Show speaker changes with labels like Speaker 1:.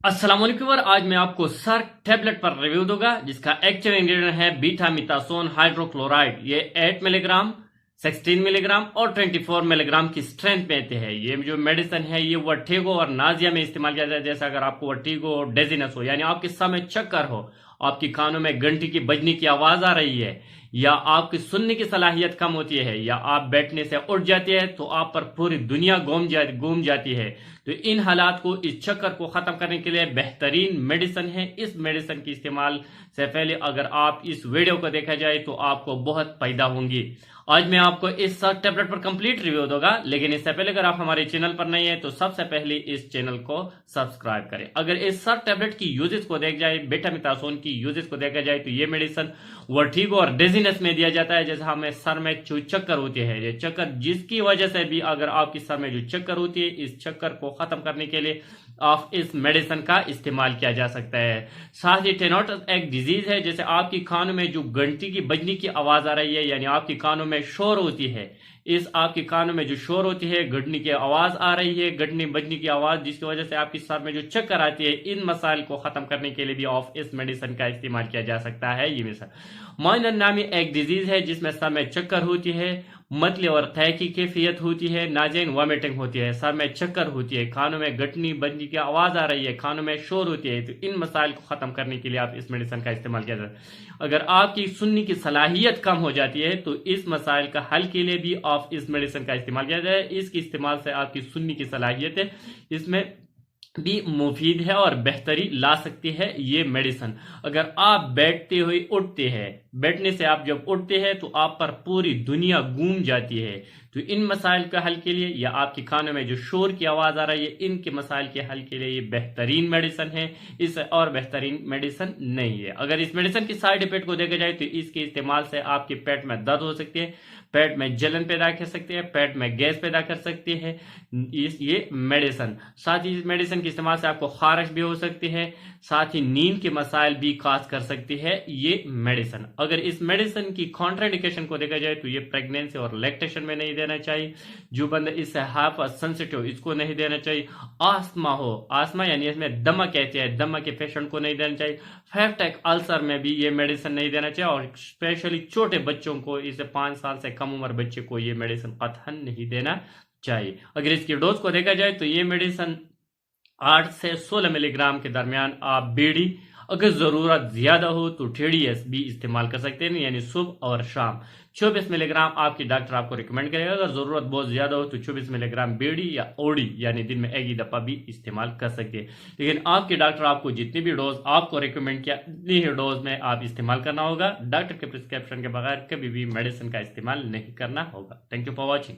Speaker 1: अस्सलाम वालेकुम और आज मैं आपको सर टेबलेट पर रिव्यू दूंगा जिसका एक्टिव इंग्रेडिएंट है बीटा मिथासोन हाइड्रोक्लोराइड। ये 8 मिलीग्राम, 16 मिलीग्राम और 24 मिलीग्राम की स्ट्रेंथ में आते हैं। ये जो मेडिसिन है ये वर्टिगो और नाजिया में इस्तेमाल किया जाता है। जैसे अगर आपको वर्टिगो और डेजीनेस हो, यानी आपके सर में चक्कर हो, आपकी कानों में घंटी की बजने की आवाज आ रही है, या आपकी सुनने की सलाहियत कम होती है, या आप बैठने से उठ जाते हैं तो आप पर पूरी दुनिया घूम जाती है, तो इन हालात को, इस चक्कर को खत्म करने के लिए बेहतरीन मेडिसिन है। इस मेडिसिन की इस्तेमाल से पहले अगर आप इस वीडियो को देखा जाए तो आपको बहुत फायदा होंगी। आज मैं आपको इस सर टेबलेट पर कंप्लीट रिव्यू दूंगा, लेकिन इससे पहले अगर आप हमारे चैनल पर नहीं है तो सबसे पहले इस चैनल को सब्सक्राइब करें। अगर इस सर टेबलेट की यूजेस को देख जाए, बीटा मिथासोन की यूजेस को देखा जाए, तो ये मेडिसिन वर्टिगो और डेजीनेस में दिया जाता है। जैसे हमें सर में जो चक्कर होती है, ये चक्कर जिसकी वजह से भी अगर आपकी सर में जो चक्कर होती है, इस चक्कर को खत्म करने के लिए आप इस मेडिसिन का इस्तेमाल किया जा सकता है। साथ ही टेनोटस एक डिजीज है, जैसे आपकी कानों में जो घंटी की बजने की आवाज आ रही है, यानी आपकी कानों में शोर होती है, इस आपकी कानों में जो शोर होती है, घटनी की आवाज आ रही है, घटनी बजने की आवाज, जिसकी वजह से आपकी सर में जो चक्कर आती है, इन मसाइल को खत्म करने के लिए भी ऑफ इस मेडिसिन का इस्तेमाल किया जा सकता है। ये मिसाल माइनर नामी एक डिजीज है जिसमें सर में चक्कर होती है, मतली और तय की कैफियत होती है, नाजेन वॉमिटिंग होती है, सर में चक्कर होती है, कानों में घटनी बजने की आवाज आ रही है, कानों में शोर होती है, तो इन मसाइल को खत्म करने के लिए आप इस मेडिसिन का इस्तेमाल किया जाता है। अगर आपकी सुनने की सलाहियत कम हो जाती है तो इस मसाइल का हल के लिए भी आप इस मेडिसिन का इस्तेमाल किया जाए। इसके इस्तेमाल से आपकी सुनने की सलाहियत है इसमें भी मुफीद है और बेहतरी ला सकती है ये मेडिसिन। अगर आप बैठते हुए उठते हैं, बैठने से आप जब उठते हैं तो आप पर पूरी दुनिया घूम जाती है, तो इन मसाइल का हल के लिए, या आपके कानों में जो शोर की आवाज आ रही है, इनके मसाइल के हल के लिए ये बेहतरीन मेडिसिन है। इससे और बेहतरीन मेडिसिन नहीं है। अगर इस मेडिसिन की साइड इफेक्ट को देखा जाए तो इसके इस्तेमाल से आपके पेट में दर्द हो सकती है, पेट में जलन पैदा कर सकती है, पेट में गैस पैदा कर सकती है ये मेडिसिन। साथ ही इस मेडिसिन के इस्तेमाल से आपको खारिश भी हो सकती है, साथ ही नींद के मसाइल भी काज कर सकती है ये मेडिसिन। अगर इस मेडिसिन की कॉन्ट्राइंडिकेशन को देखा जाए तो ये प्रेगनेंसी और लैक्टेशन में नहीं देना चाहिए, जो बंदा इससे हाइपर सेंसिटिव इसको नहीं देना चाहिए, आस्थमा हो, आस्थमा यानी इसमें दमा कहते हैं, दमा के पेशेंट को नहीं देना चाहिए, फैफ्टिक अल्सर में भी ये मेडिसिन नहीं देना चाहिए, और स्पेशली छोटे बच्चों को, इसे 5 साल से कम उम्र बच्चे को ये मेडिसिन कतई नहीं देना चाहिए। अगर इसकी डोज को देखा जाए तो ये मेडिसिन 8 से 16 मिलीग्राम के दरमियान आप बीड़ी, अगर जरूरत ज्यादा हो तो TDS भी इस्तेमाल कर सकते हैं, यानी सुबह और शाम। 24 मिलीग्राम आपकी डॉक्टर आपको रिकमेंड करेगा। अगर जरूरत बहुत ज्यादा हो तो 24 मिलीग्राम बीड़ी या ओडी, यानी दिन में एक ही दफा भी इस्तेमाल कर सकते हैं। लेकिन आपके डॉक्टर आपको जितनी भी डोज आपको रिकमेंड किया, इतनी ही डोज में आप इस्तेमाल करना होगा। डॉक्टर के प्रिस्क्रिप्शन के बगैर कभी भी मेडिसिन का इस्तेमाल नहीं करना होगा। Thank you for watching.